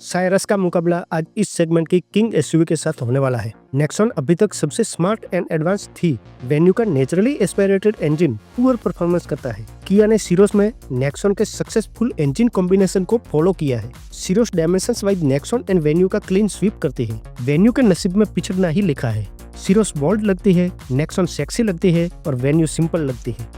Cyrus का मुकाबला आज इस सेगमेंट की किंग एसयूवी के साथ होने वाला है। नेक्सॉन अभी तक सबसे स्मार्ट एंड एडवांस थी। वेन्यू का naturally aspirated engine poor performance करता है। किया ने सीरोस में नेक्सॉन के सक्सेसफुल इंजन कॉम्बिनेशन को फॉलो किया है। Syros dimensions wise Nexon and Venue का क्लीन स्वीप करती है। वेन्यू के नसीब में पिछड़ना ही लिखा है। सीरोस बोल्ड लगती है, नेक्सॉन सेक्सी लगती है और वेन्यू सिंपल लगती है।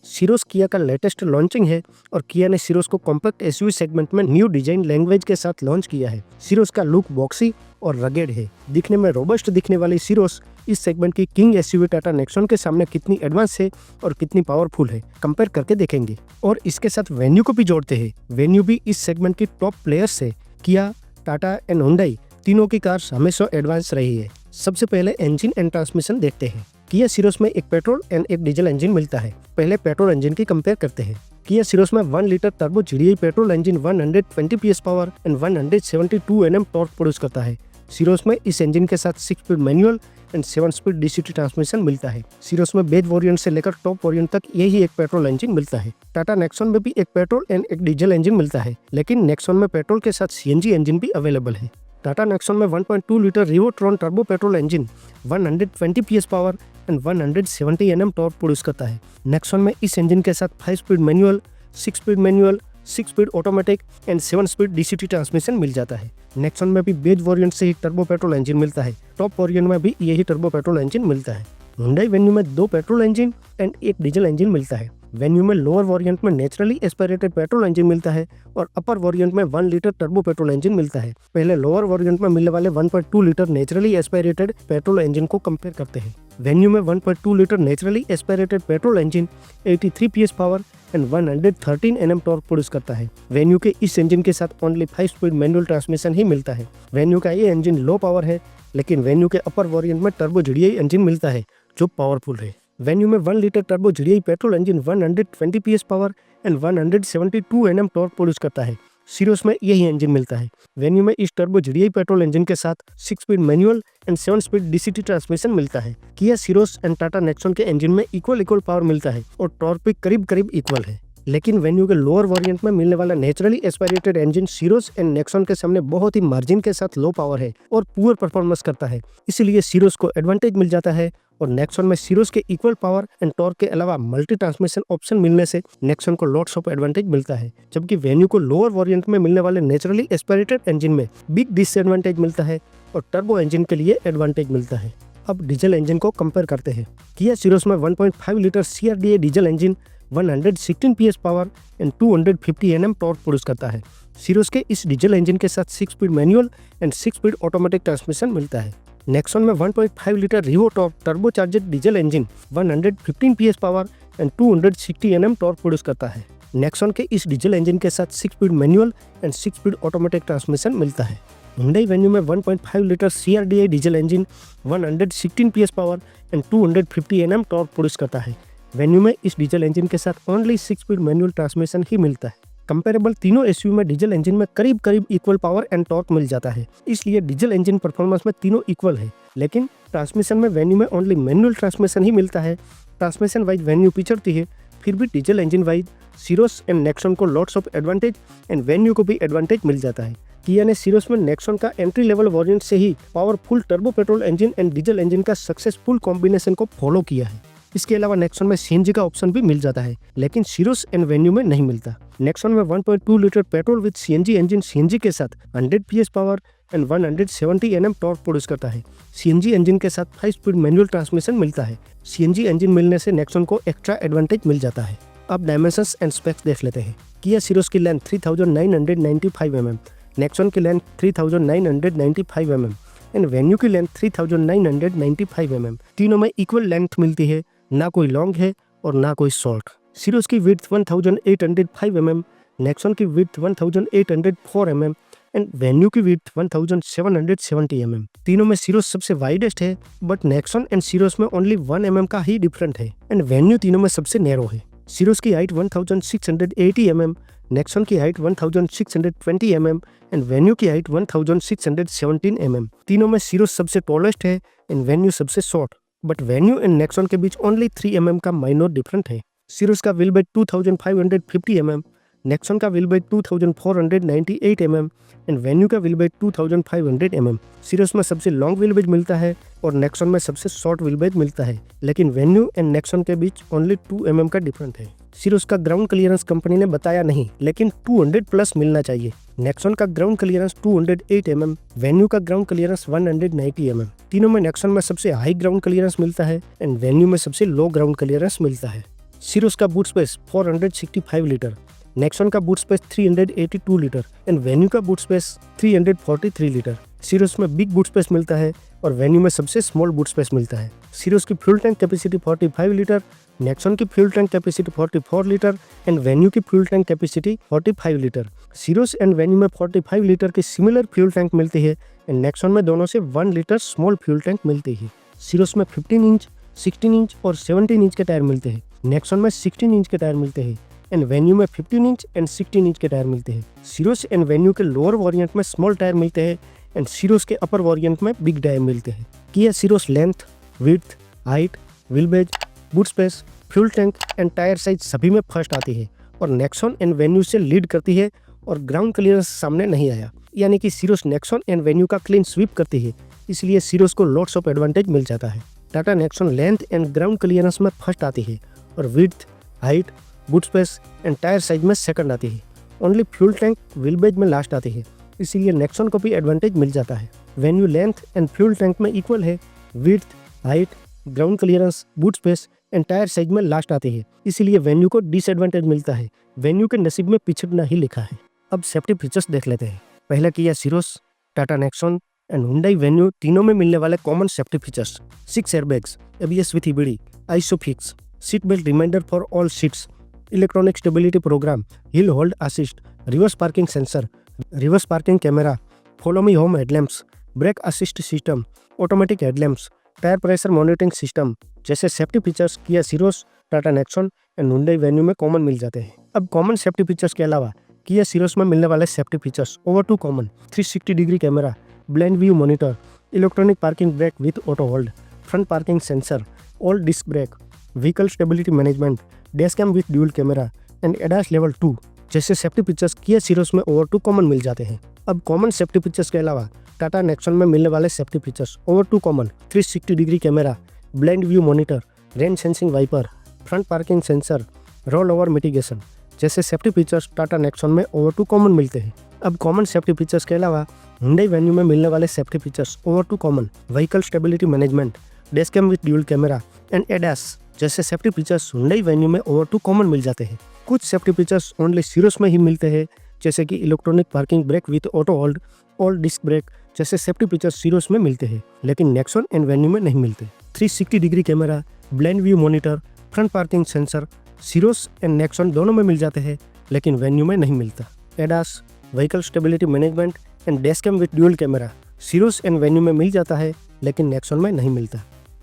सीरोस किया का लेटेस्ट लॉन्चिंग है और किया ने सीरोस को कॉम्पैक्ट एसयूवी सेगमेंट में न्यू डिजाइन लैंग्वेज के साथ लॉन्च किया है। सीरोस का लुक बॉक्सी और रगेड है। दिखने में रोबस्ट दिखने वाली सीरोस इस सेगमेंट की किंग एसयूवी टाटा नेक्सॉन के सामने कितनी एडवांस है और कितनी पावरफुल है, कंपेयर करके देखेंगे। और इसके साथ वेन्यू को भी जोड़ते हैं। वेन्यू भी इस सेगमेंट की टॉप प्लेयर्स है। किया, टाटा एंड हुंडई तीनों की कार्स हमेशा एडवांस रही है। सबसे पहले इंजन एंड ट्रांसमिशन देखते हैं। किया सीरोस में एक पेट्रोल एंड एक डीजल इंजन मिलता है। पहले पेट्रोल इंजन की कंपेयर करते हैं। किया सीरोस में 1 litre turbo GDI petrol engine 120 PS power and 172 Nm torque produce करता है। सीरोस में इस इंजन के साथ 6 speed manual and 7 speed DCT transmission मिलता है। सीरोस में बेस वेरिएंट से लेकर टॉप वेरिएंट तक यही एक पेट्रोल इंजन मिलता है। टाटा नेक्सॉन में भी एक पेट्रोल एंड एक डीजल इंजन मिलता है, लेकिन नेक्सॉन में पेट्रोल के साथ सीएनजी इंजन भी अवेलेबल है। टाटा नेक्सॉन में 1.2 litre Revotron turbo petrol engine 120 PS power and 170 Nm torque produce करता है। नेक्सॉन में इस इंजन के साथ 5 speed manual, 6 speed manual, 6 speed automatic and 7 speed DCT transmission मिल जाता है। नेक्सॉन में भी बेस वेरिएंट से ही टर्बो पेट्रोल इंजन मिलता है। टॉप वेरिएंट में भी यही टर्बो पेट्रोल इंजन मिलता है। हुंडई वेन्यू में 2 पेट्रोल इंजन एंड एक डीजल इंजन मिलता है। वेन्यू में लोअर वेरिएंट में नेचुरली एस्पिरेटेड पेट्रोल इंजन मिलता है और अपर वेरिएंट में 1 लीटर टर्बो पेट्रोल इंजन मिलता है। पहले लोअर वेरिएंट में मिलने वाले 1.2 litre naturally aspirated petrol engine को कंपेयर करते हैं। वेन्यू में 1.2 litre naturally aspirated petrol engine 83 PS power and 113 Nm torque produce करता है। वेन्यू के इस इंजन के साथ ओनली 5 स्पीड मैनुअल ट्रांसमिशन ही मिलता है। वेन्यू का ये इंजन लो पावर है, लेकिन वेन्यू के अपर वेरिएंट में टर्बो जीडीआई इंजन मिलता है जो पावरफुल है। वेन्यू में 1 litre turbo GDI petrol engine 120 PS power and 172 Nm torque produce करता है। सीरोस में यही इंजन मिलता है। वेन्यू में इस टर्बो जीडीआई पेट्रोल इंजन के साथ 6 speed manual and 7 speed DCT transmission मिलता है। किया सीरोस एंड टाटा नेक्सॉन के इंजन में इक्वल पावर मिलता है और टॉर्क भी करीब इक्वल है, लेकिन वेन्यू के लोअर वेरिएंट में मिलने वाला naturally aspirated engine Syros and Nexon के सामने बहुत ही मार्जिन के साथ लो पावर है और पुअर परफॉर्मेंस करता है। इसलिए सीरोस को एडवांटेज मिल जाता है और नेक्सॉन में सीरोस के इक्वल पावर एंड टॉर्क के अलावा मल्टी ट्रांसमिशन ऑप्शन मिलने से नेक्सॉन को लॉट्स ऑफ एडवांटेज मिलता है, जबकि वेन्यू को लोअर वेरिएंट में मिलने वाले नेचुरली एस्पिरेटेड इंजन में बिग डिसएडवांटेज मिलता है और टर्बो इंजन के लिए एडवांटेज मिलता है। अब डीजल इंजन को कंपेयर करते हैं। किया सीरोस में 1.5 litre CRDA diesel engine 116 PS power and 250 Nm torque produce करता है। सीरोस के इस डीजल इंजन के साथ 6 speed manual and 6 speed automatic transmission मिलता है। नेक्सॉन में 1.5 litre Revotron turbo charged diesel engine 115 PS power and 260 Nm torque produce करता है। नेक्सॉन के इस डीजल इंजन के साथ 6 speed manual and 6 speed automatic transmission मिलता है। हुंडई वेन्यू में 1.5 litre CRDA diesel engine 116 PS power and 250 Nm torque produce करता है। वेन्यू में इस डीजल इंजन के साथ ओनली 6 स्पीड मैनुअल ट्रांसमिशन ही मिलता है। कंपेरेबल तीनों एसयूवी में डीजल इंजन में करीब इक्वल पावर एंड टॉर्क मिल जाता है, इसलिए डीजल इंजन परफॉर्मेंस में तीनों इक्वल है। लेकिन ट्रांसमिशन में वेन्यू में ओनली मैनुअल ट्रांसमिशन ही मिलता है। ट्रांसमिशन वाइज वेन्यू पिछड़ती है, फिर भी diesel engine wise Syros and Nexon को lots of advantage and Venue को भी एडवांटेज मिल जाता है। किया ने सीरोस में नेक्सॉन का एंट्री लेवल वेरिएंट से ही powerful turbo petrol engine and diesel engine का सक्सेसफुल कॉम्बिनेशन को फॉलो किया है। इसके अलावा नेक्सॉन में सीएनजी का ऑप्शन भी मिल जाता है, लेकिन सीरोस एंड वेन्यू में नहीं मिलता। नेक्सॉन में 1.2 litre petrol with CNG engine CNG के साथ 100 PS power and 170 Nm torque produce करता है। सीएनजी इंजन के साथ 5 स्पीड मैनुअल ट्रांसमिशन मिलता है। सीएनजी इंजन मिलने से नेक्सॉन को एक्स्ट्रा एडवांटेज मिल जाता है। अब डायमेंशंस एंड स्पेक्स देख लेते हैं। किया सीरोस की लेंथ 3995 mm, नेक्सॉन की लेंथ 3995 mm एंड वेन्यू की लेंथ 3995 mm। तीनों में इक्वल लेंथ मिलती है, ना कोई लॉन्ग है और ना कोई शॉर्ट। सीरोस की विड्थ 1805 mm, नेक्सॉन की विड्थ 1804 mm एंड वेन्यू की विड्थ 1770 mm। तीनों में सीरोस सबसे वाइडेस्ट है, बट नेक्सॉन एंड सीरोस में ओनली 1 mm का ही डिफरेंट है एंड वेन्यू तीनों में सबसे नैरो है। सीरोस की हाइट 1680 mm, नेक्सॉन की हाइट 1620 mm एंड वेन्यू की हाइट 1617 mm। तीनों में सीरोस सबसे टॉलेस्ट है एंड वेन्यू सबसे short, but venue and Nexon के बीच ओनली 3 mm का माइनर डिफरेंट है। सीरोस का व्हील बेड 2550 mm, नेक्सॉन का wheel base 2498 mm and Venue का व्हील बेस 2500 mm। सीरोस में सबसे लॉन्ग व्हील बेस मिलता है और नेक्सॉन में सबसे शॉर्ट व्हील बेस मिलता है, लेकिन वेन्यू एंड नेक्सॉन के बीच ओनली 2 mm का डिफरेंस है। सीरोस का ग्राउंड क्लियरेंस कंपनी ने बताया नहीं, लेकिन 200 प्लस मिलना चाहिए। नेक्सॉन का ग्राउंड क्लियरेंस 208 mm, वेन्यू का ग्राउंड क्लियरेंस 190 mm। तीनों में नेक्सॉन में सबसे हाई ग्राउंड क्लियरेंस मिलता है एंड वेन्यू में सबसे लो ग्राउंड क्लियरेंस मिलता है। सीरोस का बूट स्पेस 465 लीटर, नेक्सॉन का boot space 382 litre and Venue का बूट स्पेस 343 लीटर। सीरोस में बिग बूट स्पेस मिलता है और वेन्यू में सबसे स्मॉल बूट स्पेस मिलता है। सीरोस की fuel tank capacity 45 litre, Nexon की fuel tank capacity 44 litre and Venue की fuel tank capacity 45 litre. Syros and Venue में 45 लीटर की सिमिलर फ्यूल टैंक मिलती है एंड नेक्सॉन में दोनों से 1 लीटर स्मॉल फ्यूल टैंक मिलती है। सीरोस में 15 इंच, 16 इंच और 17 इंच के टायर मिलते हैं। नेक्सॉन में 16 इंच के टायर मिलते हैं एंड वेन्यू में 15 इंच एंड 16 इंच के टायर मिलते हैं। सीरोस एंड वेन्यू के लोअर वेरिएंट में स्मॉल टायर मिलते हैं एंड सीरोस के अपर वेरिएंट में बिग टायर मिलते हैं। Kia Syros length, width, height, wheel base, boot space, fuel tank and tyre size सभी में फर्स्ट आती है और नेक्सॉन एंड वेन्यू से लीड करती है और ग्राउंड क्लियरेंस सामने नहीं आया, यानी कि सीरोस नेक्सॉन एंड वेन्यू का क्लीन स्वीप करती है, इसलिए सीरोस को लॉट्स ऑफ एडवांटेज मिल जाता है। Tata Nexon length and ground clearance में फर्स्ट आती है और width, height, boot space and tyre size में सेकंड आती है। Only fuel tank, wheel base में लास्ट आती है, इसीलिए नेक्सॉन को भी एडवांटेज मिल जाता है। Venue length and fuel tank में इक्वल है, width, height, ground clearance, boot space and tyre size में लास्ट आती है, इसीलिए वेन्यू को डिसएडवांटेज मिलता है। वेन्यू के नसीब में पिछड़ना ही लिखा है। अब सेफ्टी फीचर्स देख लेते हैं। पहला Kia Syros, Tata Nexon and Hyundai Venue तीनों में मिलने वाले common safety features. 6 airbags, ABS with EBD, isofix, seat belt reminder for all seats, electronic stability programme, hill hold assist, reverse parking sensor, reverse parking camera, follow me home headlamps, brake assist system, automatic headlamps, tyre pressure monitoring system जैसे safety features Kia Syros, Tata Nexon and Hyundai Venue में common मिल जाते हैं। अब common safety features के अलावा किया सीरोस में मिलने वाले safety features over 2 common, 360 degree camera, blind view monitor, electronic parking brake with auto hold, front parking sensor, all disc brake, vehicle stability management, dash cam with dual camera and ADAS level 2 जैसे safety features Kia सीरोस में over 2 common मिल जाते हैं। अब common safety features के अलावा Tata Nexon में मिलने वाले safety features over 2 common, 360 degree camera, blind view monitor, rain sensing wiper, front parking sensor, roll over mitigation जैसे सेफ्टी फीचर्स टाटा नेक्सॉन में ओवर 2 कॉमन मिलते हैं। अब कॉमन सेफ्टी फीचर्स के अलावा हुंडई वेन्यू में मिलने वाले safety features over 2 common, vehicle stability management, dash cam with dual camera and ADAS जैसे सेफ्टी फीचर्स हुंडई वेन्यू में ओवर 2 कॉमन मिल जाते हैं। कुछ सेफ्टी फीचर्स ओनली सीरोस में ही मिलते हैं, जैसे कि electronic parking brake with auto hold, all disc brake जैसे सेफ्टी फीचर्स सीरोस में मिलते हैं, लेकिन नेक्सॉन एंड वेन्यू में नहीं मिलते। 360 degree camera, blind view monitor, front parking sensor Syros and Nexon दोनों में मिल जाते हैं, लेकिन वेन्यू में नहीं मिलता। ADAS, vehicle stability management and dash cam with dual camera Syros and Venue में मिल जाता है, लेकिन नेक्सॉन में नहीं मिलता।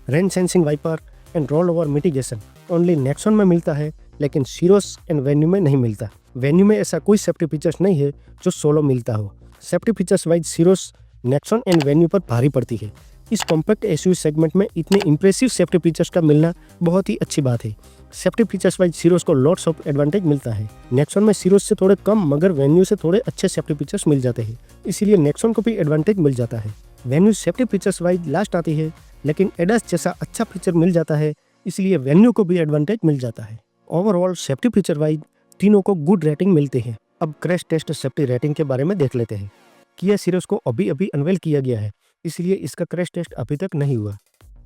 Rain sensing wiper and roll over mitigation only Nexon में मिलता है, लेकिन सीरोस एंड वेन्यू में नहीं मिलता। वेन्यू में ऐसा कोई सेफ्टी फीचर्स नहीं है जो सोलो मिलता हो। Safety features wise Syros, Nexon and Venue पर भारी पड़ती है। इस कॉम्पैक्ट एसयूवी सेगमेंट में इतने इंप्रेसिव सेफ्टी फीचर्स का मिलना बहुत ही अच्छी बात है। सेफ्टी फीचर्स वाइज सीरोस को लॉट्स ऑफ एडवांटेज मिलता है। नेक्सॉन में सीरोस से थोड़े कम मगर वेन्यू से थोड़े अच्छे सेफ्टी फीचर्स मिल जाते हैं, इसीलिए नेक्सॉन को भी एडवांटेज मिल जाता है। Venue safety features wise last आती है, लेकिन एडास जैसा अच्छा फीचर मिल जाता है, इसलिए वेन्यू को भी एडवांटेज मिल जाता है। ओवरऑल सेफ्टी फीचर वाइज तीनों को गुड रेटिंग मिलती है। अब क्रैश टेस्ट सेफ्टी रेटिंग के बारे में देख लेते हैं। किया सीरोस को अभी अनवेल किया गया है, इसलिए इसका क्रैश टेस्ट अभी तक नहीं हुआ।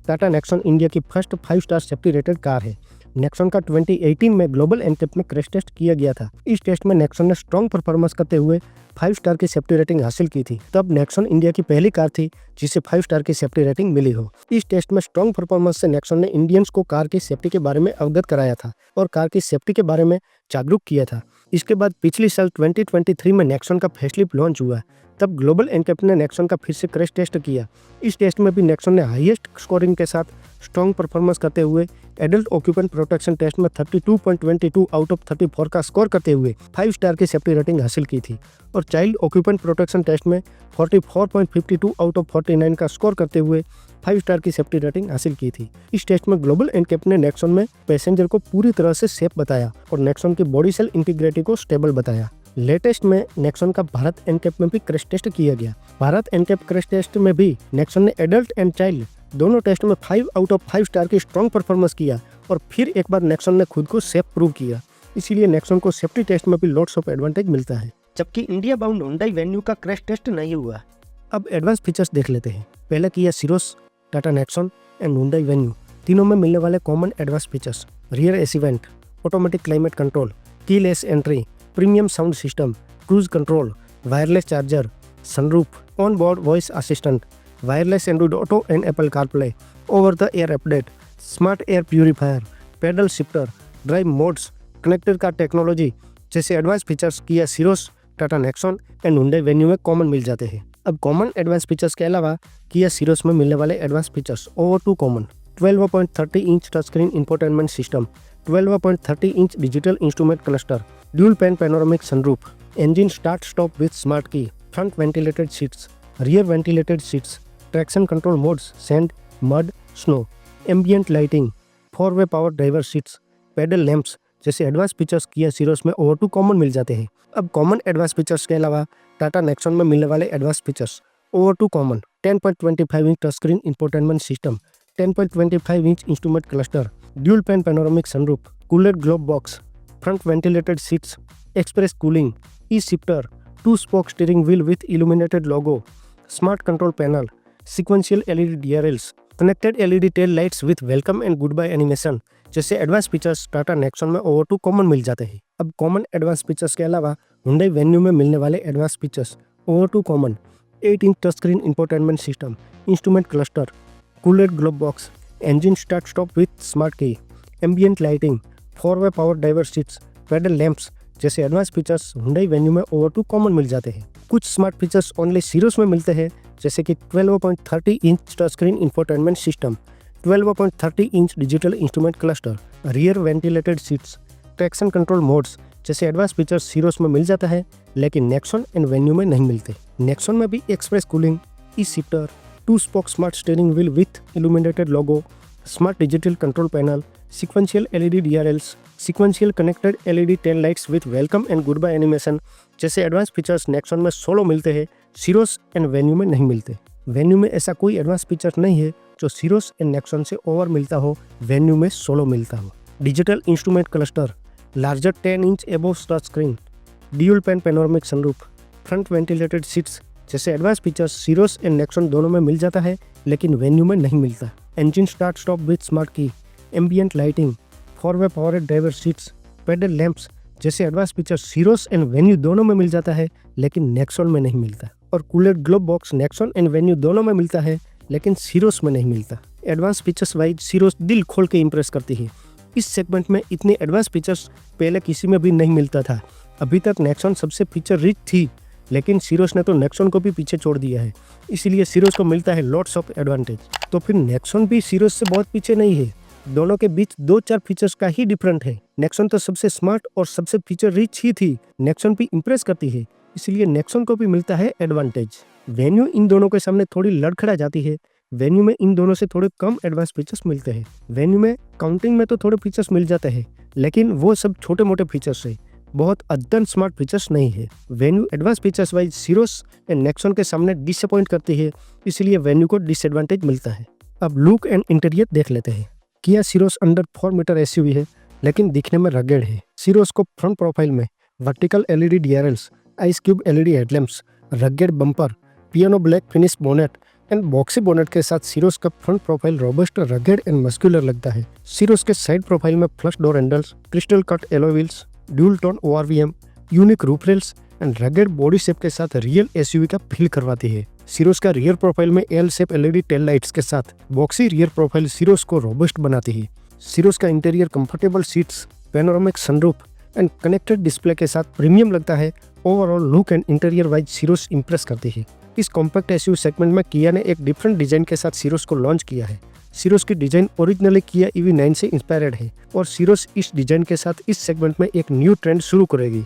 टाटा नेक्सॉन इंडिया की first 5 star safety rated car है। नेक्सॉन का 2018 में ग्लोबल एनकेप में क्रैश टेस्ट किया गया था। इस टेस्ट में नेक्सॉन ने स्ट्रॉन्ग परफॉर्मेंस करते हुए 5 स्टार की सेफ्टी रेटिंग हासिल की थी। तब नेक्सॉन इंडिया की पहली कार थी जिसे 5 स्टार की सेफ्टी रेटिंग मिली हो। इस टेस्ट में स्ट्रॉन्ग परफॉर्मेंस से नेक्सॉन ने इंडियंस को कार की सेफ्टी के बारे में अवगत कराया था और कार की सेफ्टी के बारे में जागरूक किया था। इसके बाद पिछले साल 2023 में नेक्सॉन का फेसलिफ्ट लॉन्च हुआ, तब ग्लोबल एनकैप ने नेक्सॉन का फिर से क्रैश टेस्ट किया। इस टेस्ट में भी नेक्सॉन ने हाईएस्ट स्कोरिंग के साथ स्ट्रॉन्ग परफॉर्मेंस करते हुए एडल्ट ऑक्यूपेंट प्रोटेक्शन टेस्ट में 32.22 आउट ऑफ 34 का स्कोर करते हुए 5 स्टार की सेफ्टी रेटिंग हासिल की थी और चाइल्ड ऑक्यूपेंट प्रोटेक्शन टेस्ट में 44.52 आउट ऑफ 49 का स्कोर करते हुए 5 स्टार की सेफ्टी रेटिंग हासिल की थी। इस टेस्ट में ग्लोबल एनकैप ने नेक्सॉन में पैसेंजर को पूरी तरह से सेफ बताया और नेक्सॉन की बॉडी सेल इंटीग्रिटी को स्टेबल बताया। लेटेस्ट में नेक्सॉन का भारत एनकैप में भी क्रैश टेस्ट किया गया। भारत एनकैप क्रैश टेस्ट में भी नेक्सॉन ने एडल्ट एंड चाइल्ड दोनों टेस्ट में 5 आउट ऑफ 5 स्टार की स्ट्रॉन्ग परफॉर्मेंस किया और फिर एक बार नेक्सॉन ने खुद को सेफ प्रूव किया। इसीलिए नेक्सॉन को सेफ्टी टेस्ट में भी लॉट्स ऑफ एडवांटेज मिलता है, जबकि इंडिया बाउंड हुंडई वेन्यू का क्रैश टेस्ट नहीं हुआ। अब एडवांस फीचर्स देख लेते हैं। पहले Kia Syros, Tata Nexon and Hyundai Venue, तीनों में मिलने वाले common advance features: rear AC vent, automatic climate control, keyless entry, premium sound system, cruise control, wireless charger, sunroof, on board voice assistant, wireless Android auto and Apple CarPlay, over the air update, smart air purifier, paddle shifter, drive modes, connected car technology जैसे advance features Kia Syros, Tata Nexon and Hyundai Venue में common मिल जाते हैं। अब common advance features के अलावा किया सिरोस में मिलने वाले advance features over to common: 12.30 inch touch screen infotainment system, 12.30 inch digital instrument cluster, dual pan panoramic sunroof, engine start stop with smart key, front ventilated seats, rear ventilated seats, traction control modes, sand, mud, snow, ambient lighting, 4-way power driver seats, pedal lamps जैसे advance features Kia सिरोस में over to common मिल जाते हैं। अब common advance features के अलावा Tata Nexon में मिलने वाले advance features over to common: 10.25 inch touch screen infotainment system, 10.25 inch instrument cluster, dual pan panoramic sunroof, cooler glove box, front ventilated seats, express cooling, e-shifter, 2-spoke steering wheel with illuminated logo, smart control panel, sequential LED DRLs, connected LED tail lights with welcome and goodbye animation जैसे advance features Tata Nexon में over to common मिल जाते हैं। अब common advance features के अलावा Hyundai Venue में मिलने वाले advance features over to common: 8 inch touch screen infotainment system, instrument cluster, cooler glove box, engine start stop with smart key, ambient lighting, 4-वे power driver seats, pedal lamps जैसे advance features Hyundai Venue में over to common मिल जाते हैं। कुछ smart features only सिरोस में मिलते हैं जैसे कि 12.30 inch touch screen infotainment system, 12.30 inch digital instrument cluster, rear ventilated seats, traction control modes जैसे एडवांस फीचर्स सिरोस में मिल जाता है लेकिन नेक्सॉन एंड वेन्यू में नहीं मिलते। नेक्सॉन में भी express cooling, e shifter, 2-spoke smart steering wheel with illuminated logo, smart digital control panel, sequential LED DRLs, sequential connected LED tail lights with welcome and goodbye animation जैसे advance features Nexon में solo मिलते हैं, सिरोस and Venue में नहीं मिलते। Venue में ऐसा कोई एडवांस फीचर नहीं है जो सिरोस एंड नेक्सॉन से ओवर मिलता हो, वेन्यू में सोलो मिलता हो। Digital instrument cluster, larger 10 inch above touch screen, dual pan panoramic sunroof, front ventilated seats जैसे advance features Syros and Nexon दोनों में मिल जाता है लेकिन वेन्यू में नहीं मिलता। Engine start stop with smart key, ambient lighting, 4-वे power driver seats, pedal lamps जैसे advance features Syros and Venue दोनों में मिल जाता है लेकिन नेक्सॉन में नहीं मिलता। और cooler glove box Nexon and Venue दोनों में मिलता है लेकिन सिरोस में नहीं मिलता। एडवांस फीचर्स वाइज सिरोस दिल खोल के इंप्रेस करती है। इस सेगमेंट में इतने एडवांस फीचर्स पहले किसी में भी नहीं मिलता था। अभी तक नेक्सॉन सबसे फीचर रिच थी लेकिन सिरोस ने तो नेक्सॉन को भी पीछे छोड़ दिया है, इसीलिए सिरोस को मिलता है लॉट्स ऑफ एडवांटेज। तो फिर नेक्सॉन भी सिरोस से बहुत पीछे नहीं है, दोनों के बीच 2-4 फीचर्स का ही डिफरेंट है। नेक्सॉन तो सबसे स्मार्ट और सबसे फीचर रिच ही थी, नेक्सॉन भी इंप्रेस करती है, इसलिए नेक्सॉन को भी मिलता है एडवांटेज। वेन्यू इन दोनों के सामने थोड़ी लड़खड़ा जाती है। वेन्यू में इन दोनों से थोड़े कम एडवांस फीचर्स मिलते हैं। वेन्यू में काउंटिंग में तो थोड़े फीचर्स मिल जाते हैं लेकिन वो सब छोटे मोटे फीचर्स है, बहुत अद्यतन स्मार्ट फीचर्स नहीं है। Venue advance features wise सिरोस and Nexon के सामने डिसअपॉइंट करती है, इसलिए वेन्यू को डिसएडवांटेज मिलता है। अब लुक एंड इंटीरियर देख लेते हैं। किया सिरोस अंडर 4 मीटर एसयूवी है लेकिन दिखने में रगेड है। सिरोस को फ्रंट प्रोफाइल में vertical LED DRLs, ice cube LED headlamps, rugged bumper, piano black finish bonnet and boxy bonnet के साथ सिरोस का front profile robust, rugged and muscular लगता है। सिरोस के साइड प्रोफाइल में flush door handles, crystal cut alloy wheels, dual tone ORVM, unique roof rails and rugged body shape के साथ real SUV का फील करवाती है। सिरोस का रियर प्रोफाइल में L shape LED tail lights के साथ बॉक्सी रियर प्रोफाइल सिरोस को रोबस्ट बनाती है। सिरोस का interior comfortable seats, panoramic sunroof, and connected display के साथ प्रीमियम लगता है। Overall look and interior wise Syros impress करती है। इस कॉम्पैक्ट एसयूवी सेगमेंट में किया ने एक डिफरेंट डिजाइन के साथ सीरोस को लॉन्च किया है। सीरोस की डिजाइन ओरिजिनली किया EV9 से इंस्पायर्ड है और सीरोस इस डिजाइन के साथ इस सेगमेंट में एक न्यू ट्रेंड शुरू करेगी।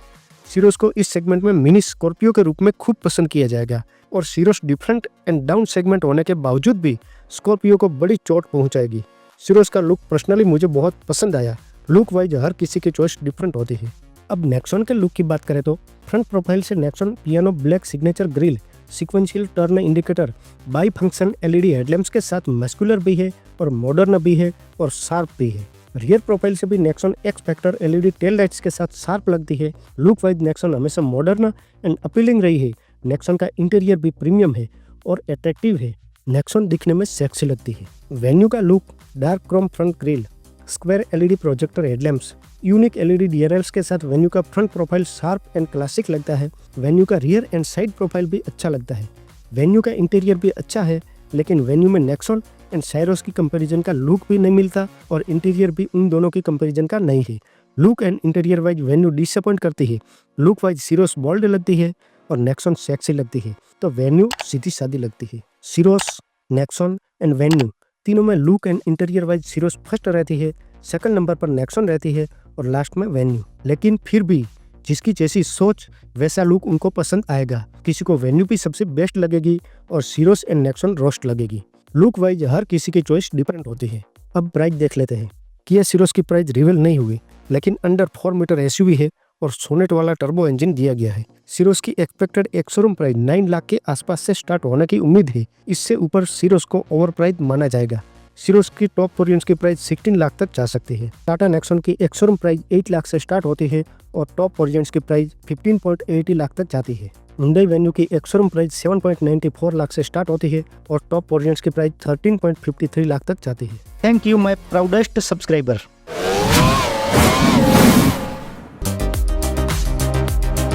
सीरोस को इस सेगमेंट में मिनी स्कॉर्पियो के रूप में खूब पसंद किया जाएगा और सीरोस डिफरेंट एंड डाउन सेगमेंट होने के बावजूद भी स्कॉर्पियो को बड़ी चोट पहुंचाएगी। सीरोस का लुक पर्सनली मुझे बहुत पसंद आया। लुक वाइज हर किसी की चॉइस डिफरेंट होती है। अब नेक्सॉन के लुक की बात करें तो फ्रंट प्रोफाइल से Nexon piano black signature grill, sequential turn indicator, by function LED headlamps के साथ मस्कुलर भी है और मॉडर्न भी है और शार्प भी है। रियर प्रोफाइल से भी Nexon x factor LED tail lights के साथ शार्प लगती है। लुक वाइज नेक्सॉन हमेशा मॉडर्न एंड अपीलिंग रही है। नेक्सॉन का इंटीरियर भी प्रीमियम है और अट्रैक्टिव है। नेक्सॉन दिखने में सेक्सी लगती है। वेन्यू का look dark Chrome front grille, square LED projector headlamps, unique LED DRLs के साथ वेन्यू का front profile sharp and classic लगता है। वेन्यू का रियर एंड साइड प्रोफाइल भी अच्छा लगता है। वेन्यू का इंटीरियर भी अच्छा है, लेकिन वेन्यू में नेक्सॉन एंड साइरोस की कंपैरिजन का लुक भी नहीं मिलता और इंटीरियर भी उन दोनों की कंपैरिजन का नहीं है। Look and interior wise venue disappoint करती है। लुक वाइज सीरोस बोल्ड लगती है और नेक्सॉन सेक्सी लगती है, तो वेन्यू सीधी सादी लगती है। सीरोस, नेक्सॉन एंड वेन्यू तीनों में look and interior wise Syros first रहती है, सेकंड नंबर पर नेक्सॉन रहती है और लास्ट में वेन्यू। लेकिन फिर भी जिसकी जैसी सोच वैसा लुक उनको पसंद आएगा। किसी को वेन्यू भी सबसे बेस्ट लगेगी और सीरोस एंड नेक्सॉन रोस्ट लगेगी। लुक वाइज हर किसी की चॉइस डिफरेंट होती है। अब प्राइस देख लेते हैं। किया सीरोस की प्राइस रिवील नहीं हुई, लेकिन अंडर 4 मीटर एसयूवी है और सोनेट वाला टर्बो इंजन दिया गया है। सीरोस की एक्सपेक्टेड एक्स-शोरूम प्राइस 9 लाख के आसपास से स्टार्ट होने की उम्मीद है। इससे ऊपर सीरोस को ओवर प्राइस माना जाएगा। सीरोस की टॉप वेरिएंट्स की प्राइस 16 लाख तक जा सकती है। टाटा नेक्सॉन की एक्स-शोरूम प्राइस 8 लाख से स्टार्ट होती है और टॉप वेरिएंट्स की प्राइस 15.80 लाख तक जाती है। हुंडई वेन्यू की एक्स-शोरूम प्राइस 7.94 लाख से स्टार्ट होती है और टॉप वेरिएंट्स की प्राइस 13.53 लाख तक जाती है। Thank you my proudest subscriber.